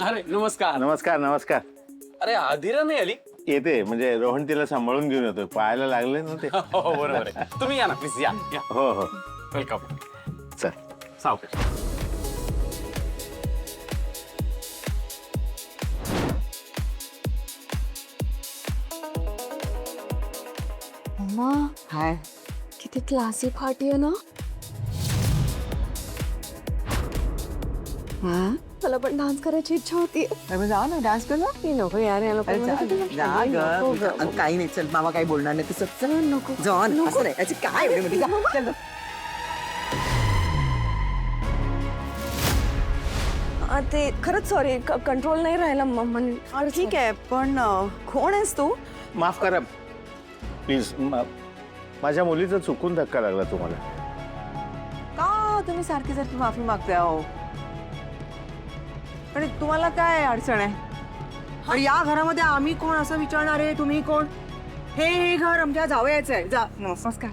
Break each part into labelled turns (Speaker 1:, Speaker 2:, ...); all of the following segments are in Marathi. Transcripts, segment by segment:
Speaker 1: अरे नमस्कार.
Speaker 2: नमस्कार नमस्कार.
Speaker 1: अरे आधिरा नाही आली?
Speaker 2: येते म्हणजे रोहन तिला सांभाळून घेऊन येतोय, पायाला लागले ना ते.
Speaker 1: हो बरोबर आहे. तुम्ही या ना प्लीज, या या.
Speaker 2: हो हो
Speaker 1: वेलकम.
Speaker 2: चल.
Speaker 1: सावकाश.
Speaker 3: मम्मा
Speaker 4: हाय.
Speaker 3: किती क्लासी पार्टी आहे ना.
Speaker 4: हा
Speaker 3: मला पण डान्स करायची इच्छा होती.
Speaker 4: अरे जाऊ ना डान्स कर ना.
Speaker 3: नको यार याला पण
Speaker 4: जा ग. काही नाही, चल मामा काही बोलणार नाही तसं. चल
Speaker 3: नको
Speaker 4: जॉन असं नाही, याची काय एवढी मोठी. जा, चल.
Speaker 3: ते खरंच सॉरी कंट्रोल नाही राहिला मम्मा.
Speaker 4: ठीक आहे पण कोण आहेस तू?
Speaker 2: माफ करा प्लीज. माझ्या मुलीचा चुकून धक्का लागला तुम्हाला.
Speaker 4: का तुम्ही सारखी सारखी माफी मागताय हो? पण तुम्हाला काय अडचण आहे? आणि या घरामध्ये आम्ही कोण असं विचारणार आहे? तुम्ही कोण? हे घर आमच्या जावयाचं आहे. जा. नमस्कार.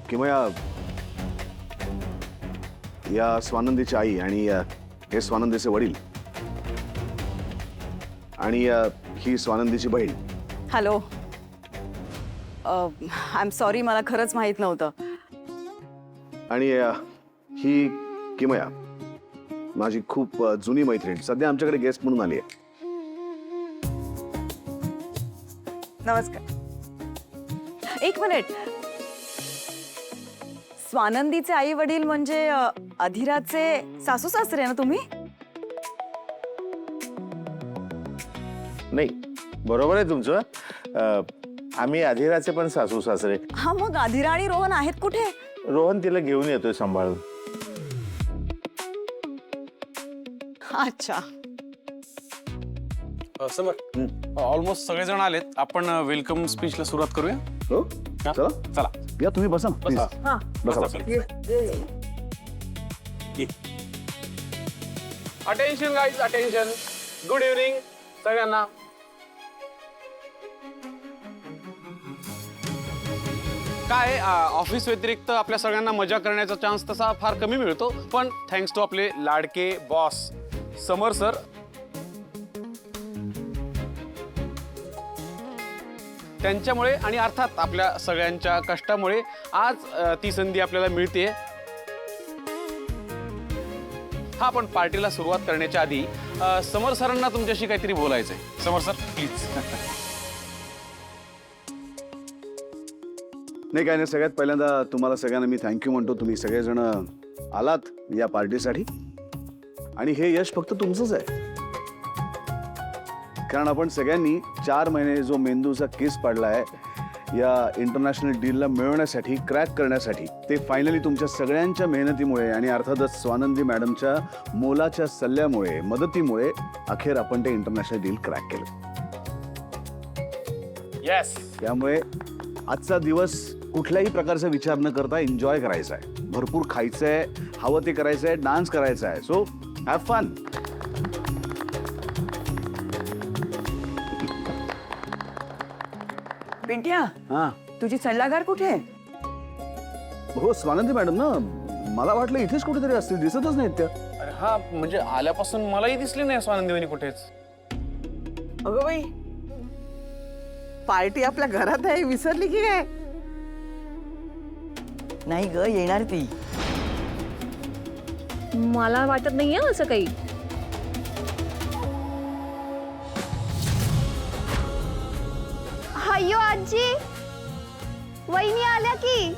Speaker 5: किंवा या स्वानंदीची आई आणि हे स्वानंदीचे वडील आणि ही स्वानंदीची बहीण.
Speaker 4: हॅलो. आय एम सॉरी, मला खरंच माहित नव्हतं.
Speaker 5: आणि ही किमया माझी खूप जुनी मैत्रीण, सध्या आमच्याकडे गेस्ट म्हणून आली आहे.
Speaker 4: नमस्कार. एक मिनिट. स्वानंदीचे आई वडील म्हणजे अधिराचे सासू सासरे ना तुम्ही?
Speaker 2: नाही बरोबर आहे तुमचं. आम्ही अधिराचे पण सासू सासरे.
Speaker 4: हा, मग अधिरा आणि रोहन आहेत कुठे?
Speaker 2: रोहन तिला घेऊन येतोय सांभाळून.
Speaker 4: अच्छा.
Speaker 1: समर ऑलमोस्ट सगळेजण आलेत. आपण वेलकम स्पीचला सुरुवात करूया.
Speaker 5: हो
Speaker 1: हा?
Speaker 5: चला
Speaker 1: चला
Speaker 5: या, तुम्ही बसा प्लीज.
Speaker 1: बसा.
Speaker 5: बसा बसा.
Speaker 1: Attention guys, attention. Good evening सगळ्यांना. काय ऑफिस व्यतिरिक्त आपल्या सगळ्यांना मजा करण्याचा चान्स तसा फार कमी मिळतो, पण थँक्स टू आपले लाडके बॉस समर सर, त्यांच्यामुळे आणि अर्थात आपल्या सगळ्यांच्या कष्टामुळे आज ती संधी आपल्याला मिळते. हा, पण पार्टीला सुरुवात करण्याच्या आधी समर सरांना तुमच्याशी काहीतरी बोलायचंय. समर सर प्लीज.
Speaker 5: नाही काय नाही, सगळ्यात पहिल्यांदा तुम्हाला सगळ्यांना मी थँक्यू म्हणतो. तुम्ही सगळेजण आलात या पार्टीसाठी आणि हे यश फक्त तुमचंच आहे. कारण आपण सगळ्यांनी 4 महिने जो मेंदूचा केस पाडलाय या इंटरनॅशनल डीलला मिळवण्यासाठी, क्रॅक करण्यासाठी, ते फायनली तुमच्या सगळ्यांच्या मेहनतीमुळे आणि अर्थातच स्वानंदी मॅडमच्या मोलाच्या सल्ल्यामुळे, मदतीमुळे अखेर आपण ते इंटरनॅशनल डील क्रॅक केलं.
Speaker 1: येस.
Speaker 5: त्यामुळे आजचा दिवस कुठल्याही प्रकारचा विचार न करता एन्जॉय करायचा आहे. भरपूर खायचंय, हवं ते करायचंय, डान्स करायचा आहे. So have fun.
Speaker 4: पिंट्या,
Speaker 5: हा
Speaker 4: तुझी सल्लागार कुठे आहे?
Speaker 5: हो, स्वानंदी मॅडम ना. मला वाटलं इथेच कुठेतरी असतील, दिसतच नाहीत त्या.
Speaker 1: अरे हा, म्हणजे आल्यापासून मलाही दिसली नाही स्वानंदी वहिनी कुठेच.
Speaker 4: अगं बाई, पार्टी आपल्या घरात आहे, विसरली की काय? नाही ग, येणार ती.
Speaker 3: मला वाटत नाहीये असं काही.
Speaker 6: अय्यो आजी, वहिनी आल्या की.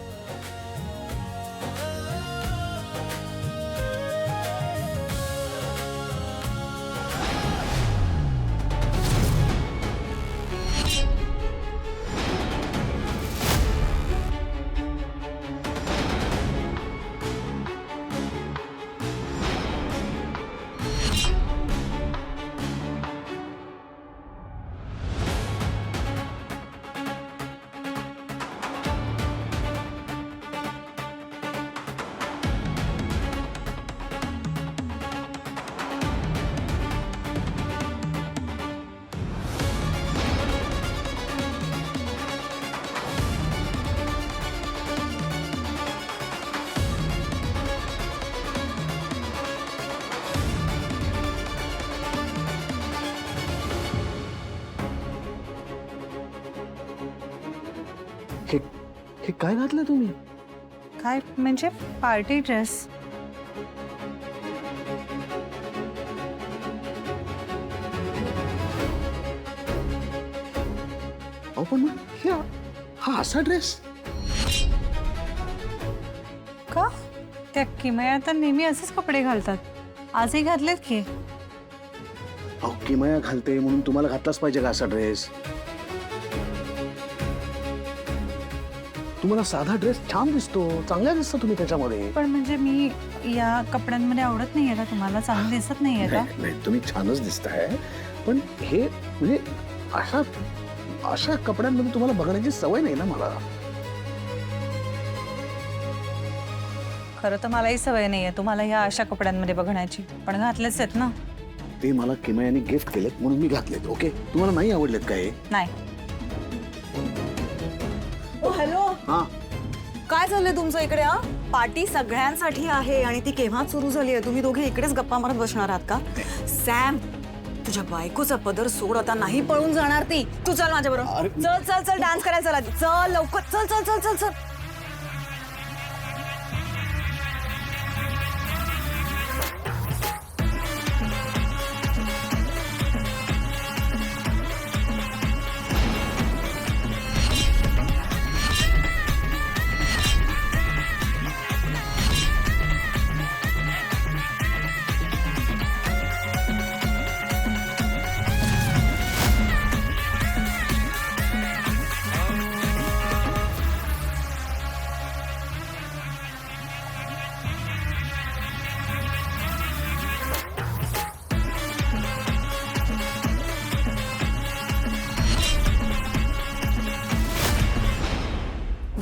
Speaker 5: हे काय घातलं तुम्ही?
Speaker 7: काय म्हणजे पार्टी ड्रेस.
Speaker 5: अहो पण मग हा असा ड्रेस?
Speaker 7: का त्या किमया तर नेहमी असेच कपडे घालतात. आजही घातलेत की.
Speaker 5: अहो किमया घालते म्हणून तुम्हाला घातलाच पाहिजे का असा ड्रेस? तुम्हाला साधा ड्रेस छान दिसतो, चांगला दिसतो तुम्ही त्याच्यामध्ये.
Speaker 7: पण म्हणजे मी या कपड्यांमध्ये आवडत नाहीये का तुम्हाला? चांगलं दिसत नाहीये का?
Speaker 5: नाही तुम्ही छानच दिसताय, पण हे म्हणजे अशा अशा कपड्यांमध्ये तुम्हाला बघण्याची सवय नाही ना मला.
Speaker 7: खरं तर मलाही सवय नाहीये तुम्हाला ह्या अशा कपड्यांमध्ये बघण्याची, पण घातलेच आहेत ना.
Speaker 5: ते मला किमयाने गिफ्ट केलेत म्हणून मी घातलेत. ओके, तुम्हाला नाही आवडलेत का हे?
Speaker 7: नाही.
Speaker 4: हॅलो,
Speaker 5: हा
Speaker 4: काय झालंय तुमचं इकडे? पार्टी सगळ्यांसाठी आहे आणि ती केव्हा सुरू झाली आहे? तुम्ही दोघे इकडेच गप्पा मारत बसणार आहात का? सॅम, तुझ्या बायकोचा पदर सोड आता. नाही पळून जाणार ती. तू चल माझ्या बरोबर. चल चल चल, डान्स करायला चला. चल लवकर, चल चल चल चल चल.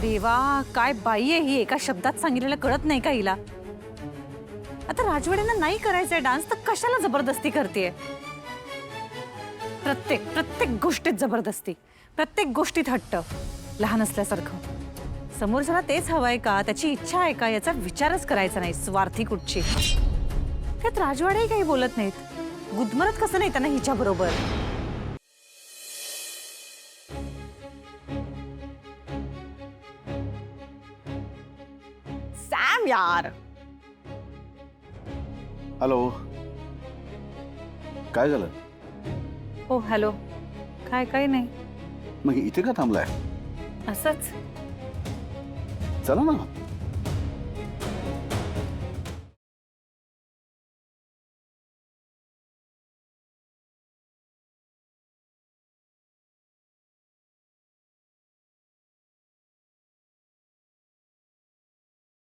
Speaker 7: देवा, काय बाई आहे ही. एका शब्दात सांगितलेलं कळत नाही का हिला? आता राजवाड्यांना नाही करायचंय डान्स तर कशाला जबरदस्ती करतेय? प्रत्येक प्रत्येक गोष्टीत जबरदस्ती, प्रत्येक गोष्टीत हट्ट, लहान असल्यासारखं. समोरच्याला तेच हवंय का, त्याची इच्छा आहे का याचा विचारच करायचा नाही. स्वार्थी कुठची. त्यात राजवाडेही काही बोलत नाहीत. गुदमरत कसं नाही त्यांना हिच्या बरोबर.
Speaker 4: सॅम यार.
Speaker 5: हॅलो, काय झालं?
Speaker 7: हो हॅलो. काय काही नाही,
Speaker 5: मग इथे का थांबलाय?
Speaker 7: असंच.
Speaker 5: चला ना.